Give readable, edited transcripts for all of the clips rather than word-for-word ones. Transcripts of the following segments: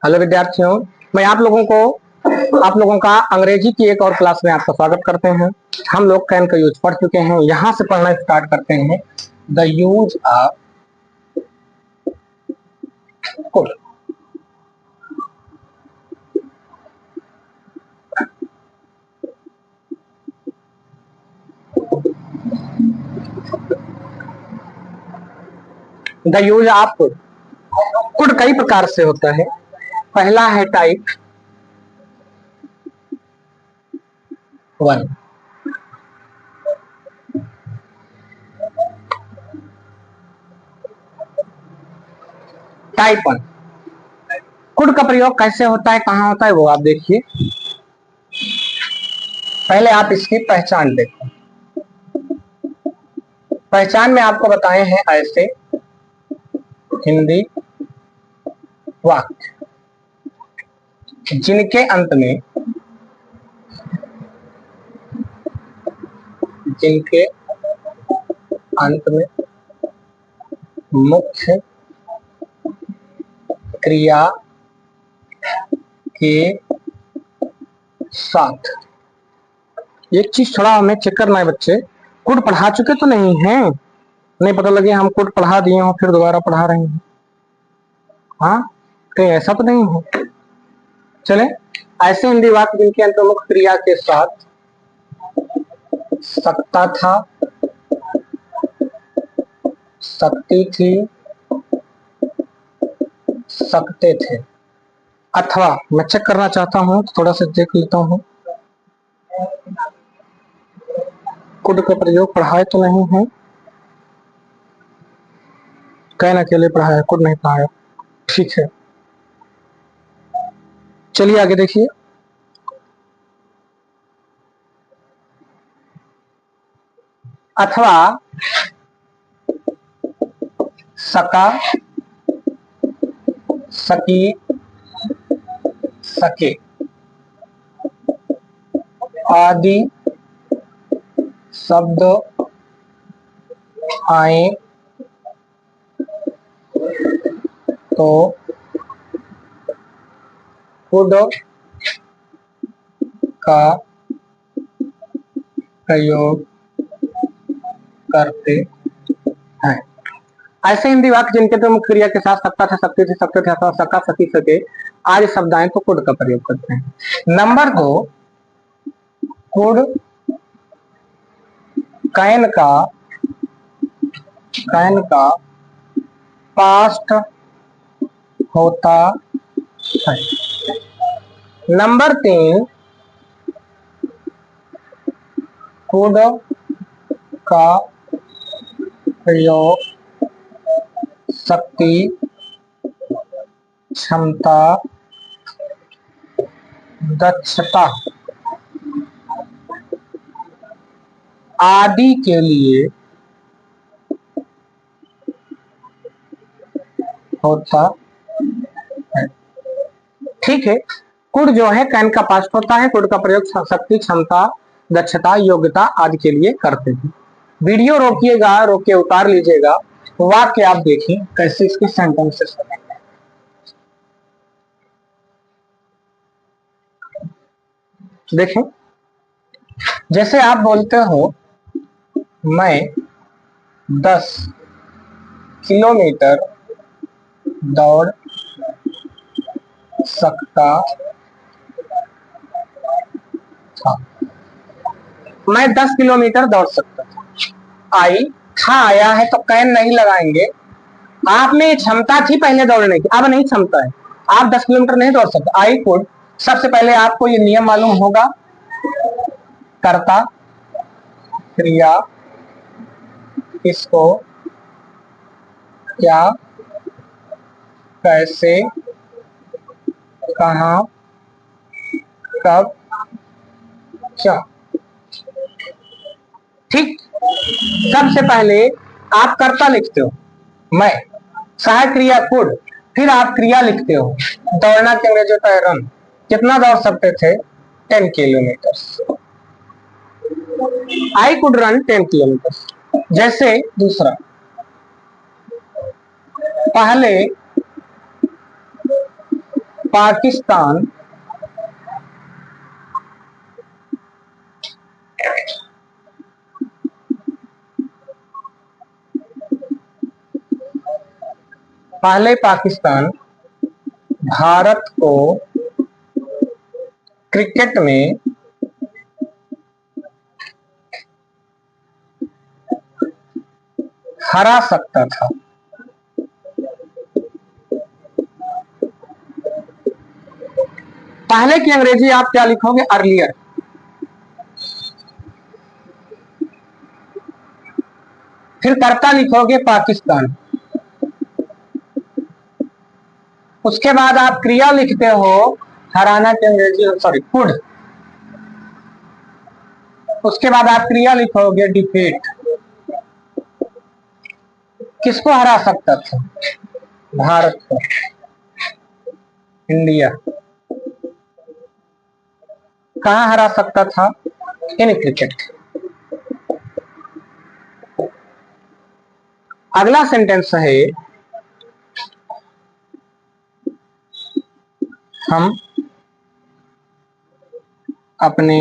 Hello विद्यार्थियों, मैं आप लोगों का अंग्रेजी की एक और क्लास में आपका स्वागत करते हैं। हम लोग कैन का यूज पढ़ चुके हैं, यहाँ से पढ़ना स्टार्ट करते हैं। The use of could. The use of could. Could कई प्रकार से होता है। पहला है टाइप 1। टाइप 1 कुड का प्रयोग कैसे होता है, कहाँ होता है, वो आप देखिए। पहले आप इसकी पहचान देखो। पहचान में आपको बताए हैं ऐसे हिंदी वाक्य जिनके अंत में मुख्य क्रिया के साथ। एक चीज थोड़ा हमें चेक करना है बच्चे, कुड पढ़ा चुके तो नहीं है, नहीं पता लगे हम कुड पढ़ा दिए हो फिर दोबारा पढ़ा रहे हैं। हाँ, कहीं ऐसा तो नहीं है। चले, ऐसे हिंदी वाक्य जिनके अंत में मुख्य क्रिया के साथ सकता था, सकती थी, सकते थे, अथवा मैं चेक करना चाहता हूँ तो थोड़ा सा देख लेता हूँ। कुड का प्रयोग पढ़ाए तो नहीं है, कैन अकेले पढ़ाया, कुड नहीं पढ़ाया। ठीक है, चलिए आगे देखिए। अथवा सका, सकी, सके आदि शब्द आए तो कुड का प्रयोग करते हैं। ऐसे हिंदी वाक्य जिनके तो मुख्य क्रिया के साथ सकता था, सकते थे, सकते थे अथवा सका, सकी, सके आदि शब्द आए तो कुड का प्रयोग करते हैं। नंबर 2, कुड कैन का पास्ट होता है। नंबर 3, कुड का प्रयोग शक्ति, क्षमता, दक्षता आदि के लिए होता है। ठीक है, कुड जो है कैन का पास्ट होता है। कुड का प्रयोग शक्ति, क्षमता, दक्षता, योग्यता आदि के लिए करते हैं। वीडियो रोकिएगा, रोक के उतार लीजिएगा, वाक्य आप देखिए कैसे इसके सेंटेंसेस बनेंगे। देखें, जैसे आप बोलते हो मैं 10 किलोमीटर दौड़ सकता था। मैं 10 किलोमीटर दौड़ सकता था। आई था आया है तो कैन नहीं लगाएंगे। आप में क्षमता थी पहले दौड़ने की, अब नहीं क्षमता है, आप 10 किलोमीटर नहीं दौड़ सकते। आई कुड, सबसे पहले आपको ये नियम मालूम होगा, कर्ता, क्रिया, किसको, क्या, कैसे, कहाँ, कब, क्या। ठीक, सबसे पहले आप कर्ता लिखते हो मैं, सहायक क्रिया कुड, फिर आप क्रिया लिखते हो दौड़ना के अंग्रेजी होता है रन। कितना दौड़ सकते थे? 10 kilometre. I could run 10 kilometre. जैसे दूसरा, पाकिस्तान पहले पाकिस्तान भारत को क्रिकेट में हरा सकता था। पहले की अंग्रेजी आप क्या लिखोगे? अर्लियर। फिर करता लिखोगे पाकिस्तान। उसके बाद आप क्रिया लिखते हो हराना की अंग्रेजी, सॉरी, कुड। उसके बाद आप क्रिया लिखोगे डिफीट। किसको हरा सकता था? भारत को, इंडिया। कहां हरा सकता था? In cricket. अगला सेंटेंस है, हम अपने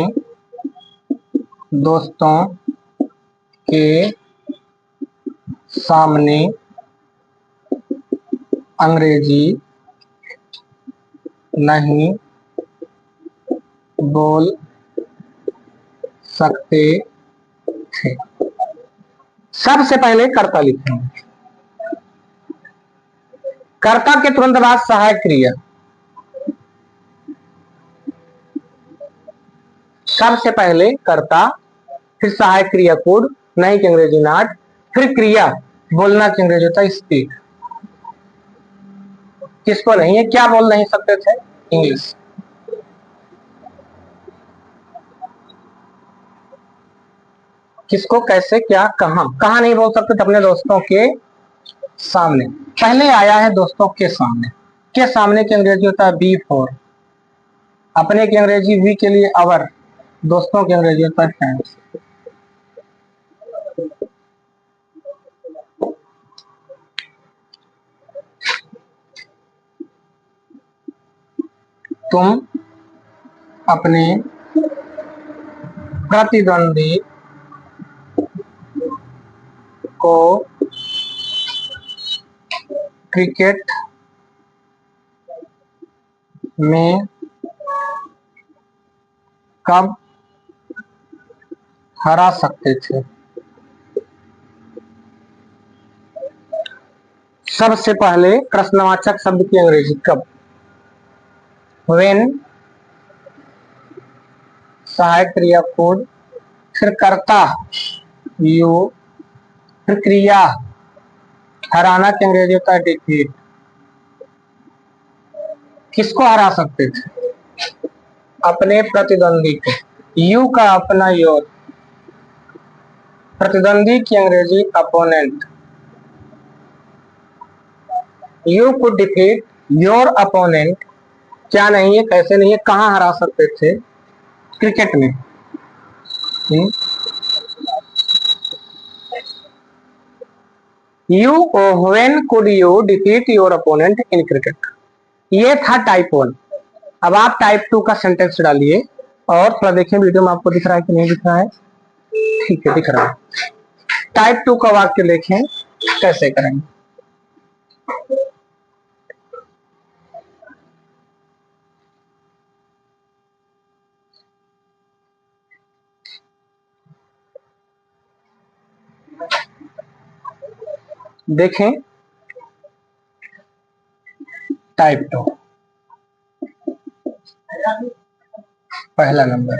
दोस्तों के सामने अंग्रेजी नहीं बोल सकते थे। सबसे पहले कर्ता लिखेंगे। कर्ता के तुरंत बाद सहायक क्रिया। सबसे पहले कर्ता, फिर सहायक क्रिया कुड, नहीं कि अंग्रेजी नॉट, फिर क्रिया बोलना की अंग्रेजी होता है स्पीक। किसको नहीं है? क्या बोल नहीं सकते थे? इंग्लिश। किसको, कैसे, क्या, कहां? कहां नहीं बोल सकते थे? अपने दोस्तों के सामने। पहले आया है दोस्तों के सामने। के सामने की अंग्रेजी होता है बी फोर। अपने की अंग्रेजी वी के लिए अवर। दोस्तों की अंग्रेजी होता है फ्रेंड्स। तुम अपने प्रतिद्वंदी को क्रिकेट में कब हरा सकते थे? सबसे पहले प्रश्नवाचक शब्द की अंग्रेजी कब। व्हेन, सहायक क्रिया कुड, फिर कर्ता यू, फिर क्रिया हराना की अंग्रेजी होता है डिफीट। किसको हरा सकते थे? अपने प्रतिद्वंदी को। यू का अपना, योर। प्रतिद्वंदी की अंग्रेजी opponent. You could defeat your opponent. क्या नहीं है, कैसे नहीं है, कहां हरा सकते थे? क्रिकेट में। You, when could you defeat your opponent in cricket. ये था टाइप 1। अब आप टाइप 2 का सेंटेंस डालिए और थोड़ा देखिए वीडियो में आपको दिख रहा है कि नहीं दिख रहा है? ठीक है, दिख रहा है। टाइप 2 का वाक्य देखें कैसे करेंगे। देखें टाइप 2 पहला नंबर,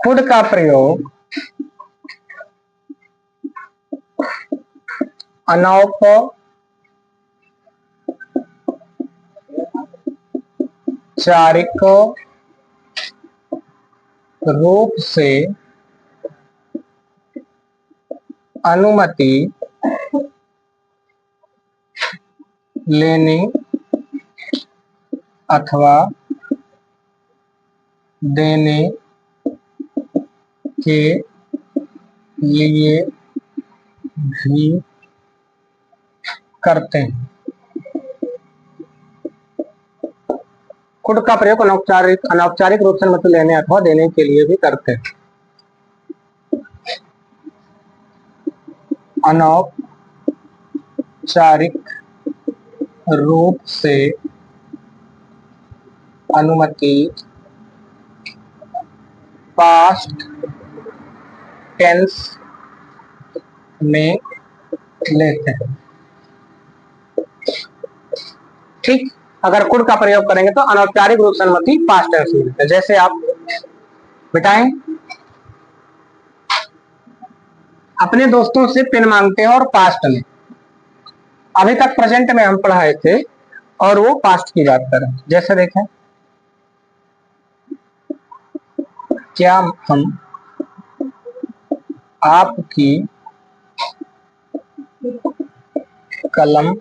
कुड का प्रयोग अनौपचारिक रूप से अनुमति लेने अथवा देने के लिए भी करते हैं। कुड का प्रयोग अनौपचारिक रूप से अनुमति लेने अथवा देने के लिए भी करते हैं। अनौपचारिक रूप से अनुमति पास्ट टेंस में लेते हैं। ठीक, अगर कुड का प्रयोग करेंगे तो अनौपचारिक रूप से अनुमति पास्ट टेंस में लेते हैं। जैसे आप बिठाएं, अपने दोस्तों से पेन मांगते हैं और पास्ट में, अभी तक प्रेजेंट में हम पढ़ाए थे और वो पास्ट की बात करें। जैसे देखें, क्या हम आपकी कलम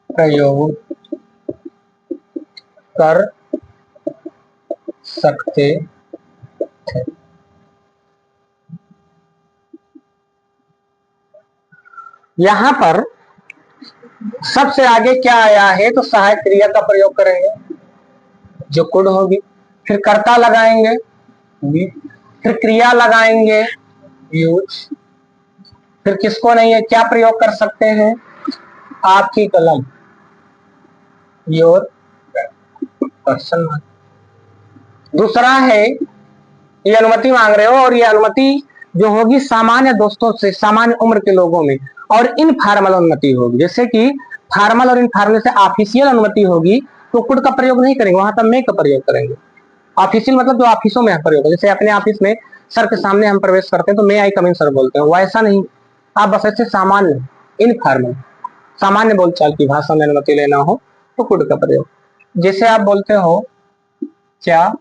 प्रयोग कर सकते थे? यहां पर सबसे आगे क्या आया है तो सहायक क्रिया का प्रयोग करेंगे जो कुड होगी, फिर कर्ता लगाएंगे, फिर क्रिया लगाएंगे यूज, फिर किसको नहीं है क्या प्रयोग कर सकते हैं, आपकी कलम, योर पर्सन। दूसरा है ये अनुमति मांग रहे हो और ये अनुमति जो होगी सामान्य दोस्तों से, सामान्य उम्र के लोगों में, और इनफॉर्मल अनुमति होगी। जैसे कि फॉर्मल और इनफॉर्मल से ऑफिशियल अनुमति होगी तो कुड का प्रयोग नहीं करेंगे, वहां तब मे का प्रयोग करेंगे। ऑफिशियल मतलब जो ऑफिसों में प्रयोग है, जैसे अपने ऑफिस में सर के सामने हम प्रवेश करते हैं तो मे आई कम इन सर बोलते हैं, वैसा नहीं। आप बस ऐसे सामान्य इनफॉर्मल सामान्य बोलचाल की भाषा में अनुमति लेना हो तो कुड का प्रयोग। जैसे आप बोलते हो क्या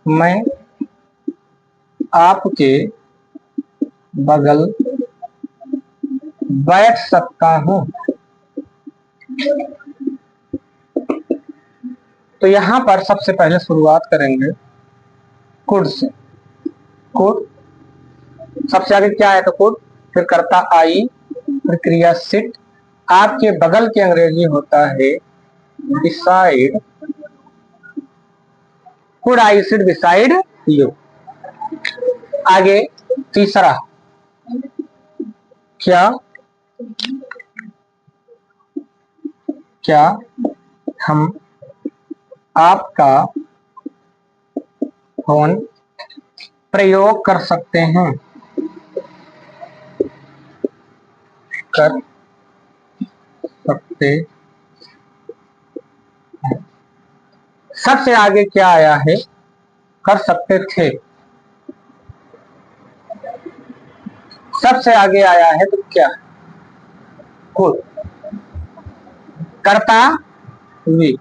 मैं आपके बगल बैठ सकता हूं, तो यहां पर सबसे पहले शुरुआत करेंगे कुड से। कुड सबसे आगे क्या है तो कुड, फिर कर्ता आई, फिर क्रिया सिट, आपके बगल की अंग्रेजी होता है beside, could I sit beside you. आगे तीसरा क्या हम आपका फोन प्रयोग कर सकते हैं, कर सकते हैं। सबसे आगे क्या आया है, कर सकते थे। सबसे आगे आया है तो क्या, कुड, कर्ता वी,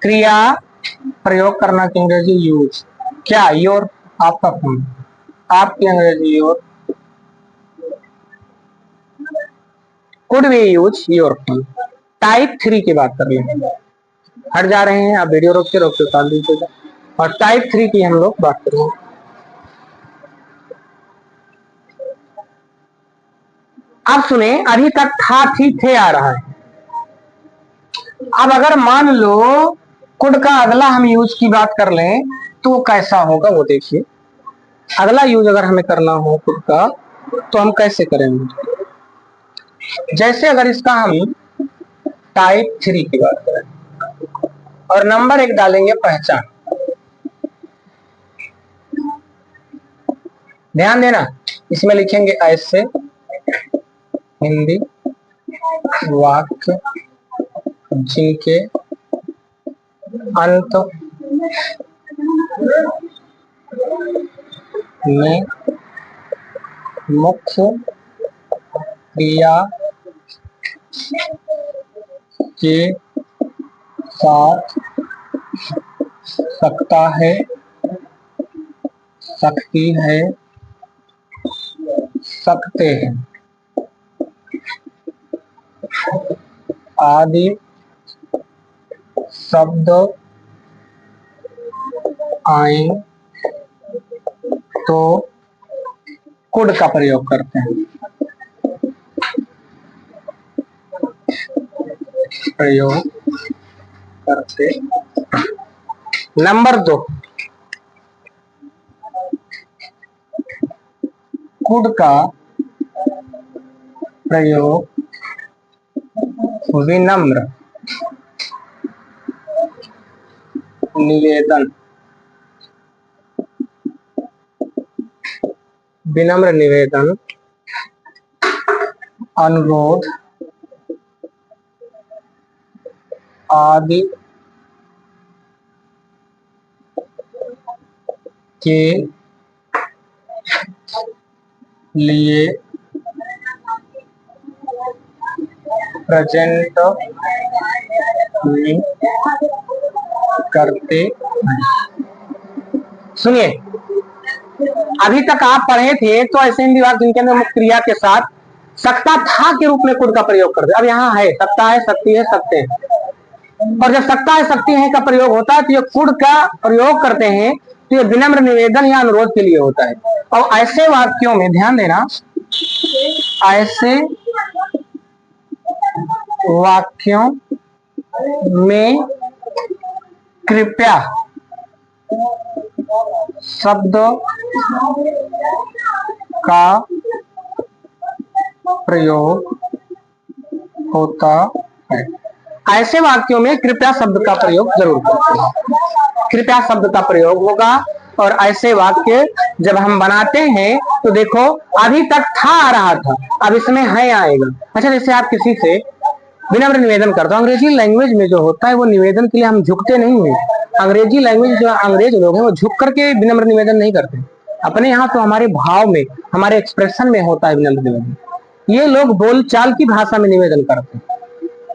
क्रिया प्रयोग करना की अंग्रेजी यूज, क्या योर, आपका फोन, आपकी अंग्रेजी your, could we use your phone. Type 3 की बात कर लें, हट जा रहे हैं आप, वीडियो रोक के उतार दीजिएगा, और टाइप 3 की हम लोग बात करेंगे। अब सुने, अभी तक था थी थे आ रहा है। अब अगर मान लो कुड का अगला हम यूज की बात कर लें तो वो कैसा होगा वो देखिए। अगला यूज अगर हमें करना हो कुड का तो हम कैसे करेंगे, जैसे अगर इसका हम टाइप 3 की बात करें और नंबर 1 डालेंगे पहचान। ध्यान देना, इसमें लिखेंगे ऐसे हिंदी वाक्य जिनके अंत में मुख्य क्रिया के साथ सकता है, सकती है, सकते हैं आदि शब्द आए तो कुड का प्रयोग करते हैं। प्रयोग करते। नंबर 2, कुड का प्रयोग विनम्र निवेदन, विनम्र निवेदन, अनुरोध आदि के लिए प्रेजेंट में करते हैं। सुनिए, अभी तक आप पढ़े थे तो ऐसे हिंदी वाक्य जिनके अंदर मुख्य क्रिया के साथ सकता था के रूप में कुड का प्रयोग करते। अब यहाँ है सकता है, सकती है, सकते हैं। और जब सकता है, सकती है का प्रयोग होता है तो ये कुड का प्रयोग करते हैं तो ये विनम्र निवेदन या अनुरोध के लिए होता है। और ऐसे वाक्यों में ध्यान देना, ऐसे वाक्यों में कृपया शब्द का प्रयोग होता है। ऐसे वाक्यों में कृपया शब्द का प्रयोग जरूर करते हैं। कृपया शब्द का प्रयोग होगा और ऐसे वाक्य जब हम बनाते हैं तो देखो अभी तक था आ रहा था, अब इसमें है आएगा। अच्छा, जैसे आप किसी से विनम्र निवेदन करते हो, अंग्रेजी लैंग्वेज में जो होता है वो निवेदन के लिए हम झुकते नहीं है। अंग्रेजी लैंग्वेज जो अंग्रेज लोग हैं वो झुक करके विनम्र निवेदन नहीं करते। अपने यहाँ तो हमारे भाव में, हमारे एक्सप्रेशन में होता है विनम्र निवेदन। ये लोग बोलचाल की भाषा में निवेदन करते हैं,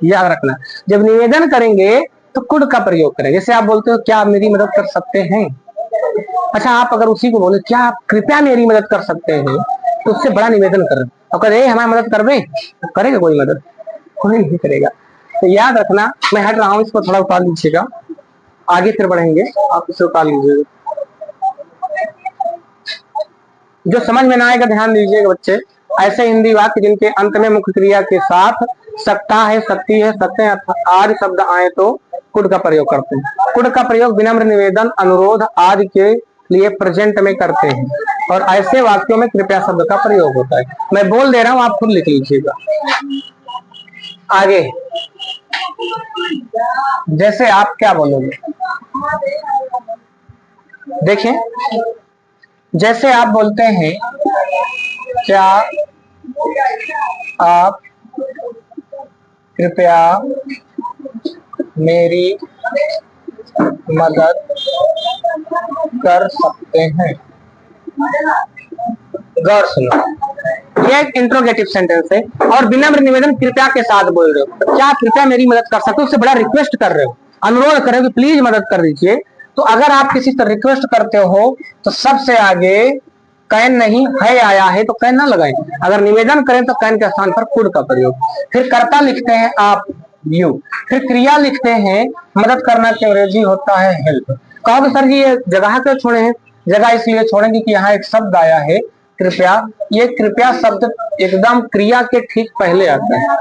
याद रखना। जब निवेदन करेंगे तो कुड का प्रयोग करेंगे। जैसे आप बोलते हो क्या आप मेरी मदद कर सकते हैं। अच्छा, आप अगर उसी को बोले क्या आप कृपया मेरी मदद कर सकते हैं तो उससे बड़ा निवेदन कर रहे। और कहे हमारी मदद कर दे, तो करेगा कोई मदद? कोई नहीं करेगा। तो याद रखना, मैं हट रहा हूँ, इसको थोड़ा उतार लीजिएगा, आगे फिर बढ़ेंगे, आप इसे उतार लीजिएगा। जो समझ में ना आएगा ध्यान दीजिएगा बच्चे। ऐसे हिंदी वाक्य जिनके अंत में मुख्य क्रिया के साथ सकता है, सकती है, सकते हैं आदि शब्द आए तो कुड का प्रयोग करते हैं। कुड का प्रयोग विनम्र निवेदन, अनुरोध आदि के लिए प्रेजेंट में करते हैं और ऐसे वाक्यों में कृपया शब्द का प्रयोग होता है। मैं बोल दे रहा हूँ, आप खुद लिख लीजिएगा। आगे जैसे आप क्या बोलोगे, देखिए, जैसे आप बोलते हैं क्या आप कृपया मेरी मदद कर सकते हैं। गौर सुनो, ये एक इंट्रोगेटिव सेंटेंस है और विनम्र निवेदन कृपया के साथ बोल रहे हो। क्या कृपया मेरी मदद कर सकते हो, उससे बड़ा रिक्वेस्ट कर रहे हो, अनुरोध कर रहे हो कि प्लीज मदद कर दीजिए। तो अगर आप किसी से रिक्वेस्ट करते हो तो सबसे आगे कैन नहीं है आया है तो कैन ना लगाएं। अगर निवेदन करें तो कैन के स्थान पर कुड का प्रयोग। फिर कर्ता लिखते हैं आप, यू। फिर क्रिया लिखते हैं, मदद करना की अंग्रेजी होता है हेल्प। कहोगे सर जी ये जगह क्यों छोड़े हैं? जगह इसलिए छोड़ेंगे कि यहाँ एक शब्द आया है कृपया। ये कृपया शब्द एकदम क्रिया के ठीक पहले आता है।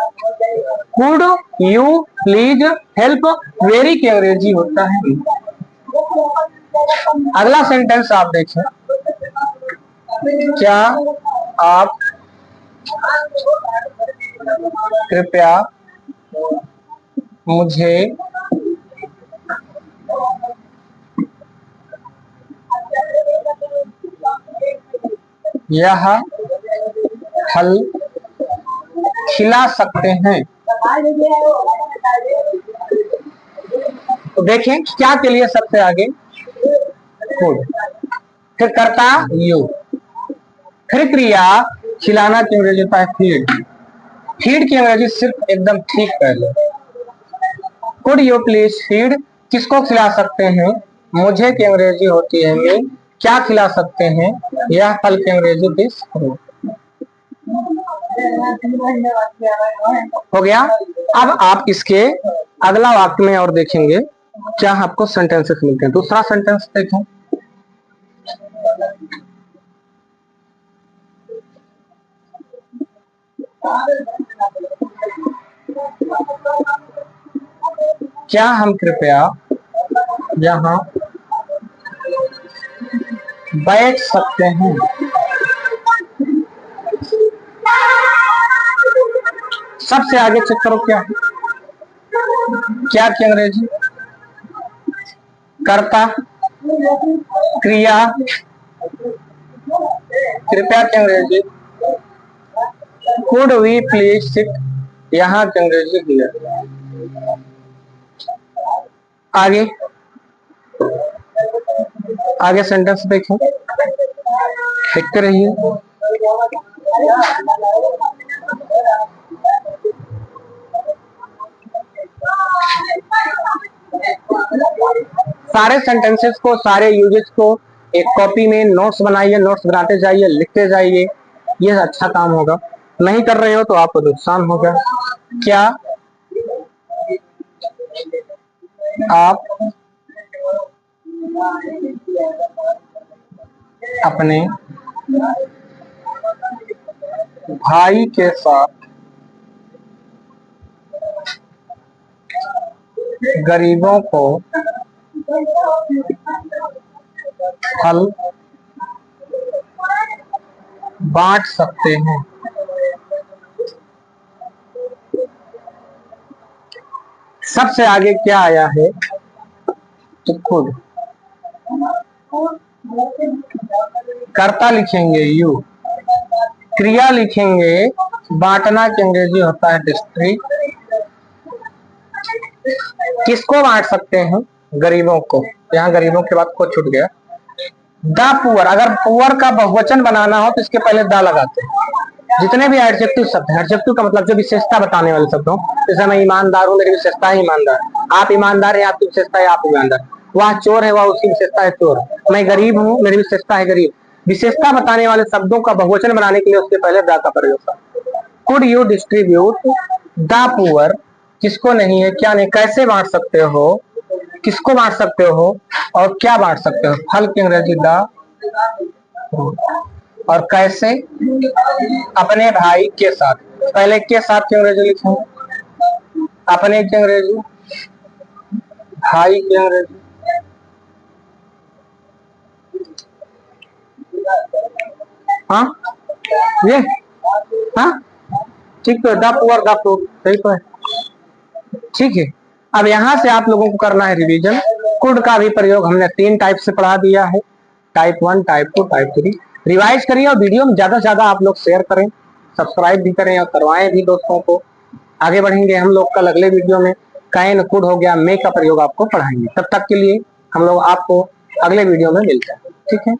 Could, you, please, help, very की अंग्रेजी होता है। अगला सेंटेंस आप देखें, क्या आप कृपया मुझे यह फल खिला सकते हैं? तो देखें क्या के लिए सबसे आगे कुड, फिर करता यू, फिर क्रिया खिलाना की अंग्रेजी होता है फीड। फीड की अंग्रेजी सिर्फ एकदम ठीक पहले। कुड यू प्लीज फीड, किसको खिला सकते हैं? मुझे की अंग्रेजी होती है मी। क्या खिला सकते हैं? यह फल की अंग्रेजी दिस फ्रूट। हो गया। अब आप इसके अगला वाक्य में और देखेंगे क्या आपको सेंटेंसेस मिलते हैं। दूसरा सेंटेंस देखें, क्या हम कृपया यहाँ बैठ सकते हैं? सबसे आगे चेक करो क्या है, क्या की अंग्रेजी? कर्ता, क्रिया, कृपया की अंग्रेजी कुड वी प्लीज सिट, यहाँ की अंग्रेजी हियर। आगे आगे सेंटेंस देखें, देखते रहिए। सारे सेंटेंसेस को, सारे यूजेस को एक कॉपी में नोट्स बनाइए, नोट्स बनाते जाइए, लिखते जाइए, ये अच्छा काम होगा। नहीं कर रहे हो तो आपको नुकसान होगा। क्या आप अपने भाई के साथ गरीबों को फल बांट सकते हैं? सबसे आगे क्या आया है? तो खुद। कर्ता लिखेंगे यू, क्रिया लिखेंगे, बांटना की अंग्रेजी होता है डिस्ट्रीब्यूट। किसको बांट सकते हैं? गरीबों को। यहाँ गरीबों के बाद को छूट गया। द पुअर, अगर पुअर का बहुवचन बनाना हो तो इसके पहले द लगाते हैं। जितने भी एडजेक्टिव शब्द है, एडजेक्टिव का मतलब जो विशेषता बताने वाले शब्द हो, जैसे मैं ईमानदार हूँ, मेरी विशेषता है ईमानदार। आप ईमानदार है, आपकी विशेषता है आप ईमानदार। वह चोर है, वह उसकी विशेषता है चोर। मैं गरीब हूँ, मेरी विशेषता है गरीब। विशेषता बताने वाले शब्दों का बहुवचन बनाने के लिए उसके पहले द का प्रयोग करते। Could you distribute the poor, किसको नहीं है, क्या नहीं, कैसे बांट सकते हो, किसको बांट सकते हो और क्या बांट सकते हो। फल की अंग्रेजी द, और कैसे? अपने भाई के साथ। पहले के साथ की अंग्रेजी लिखेंगे, अपने की अंग्रेजी, भाई की अंग्रेजी। हाँ ये, हाँ ठीक तो है, द पुअर द फ्रूट, सही तो है, ठीक है। अब यहाँ से आप लोगों को करना है रिवीजन। कुड का भी प्रयोग हमने 3 टाइप से पढ़ा दिया है, टाइप 1, टाइप 2, टाइप 3। रिवाइज करिए और वीडियो में ज्यादा से ज्यादा आप लोग शेयर करें, सब्सक्राइब भी करें और करवाएं भी दोस्तों को। आगे बढ़ेंगे हम लोग कल अगले वीडियो में। कैन, कुड हो गया, मे का प्रयोग आपको पढ़ाएंगे। तब तक के लिए हम लोग आपको अगले वीडियो में मिलते हैं, ठीक है।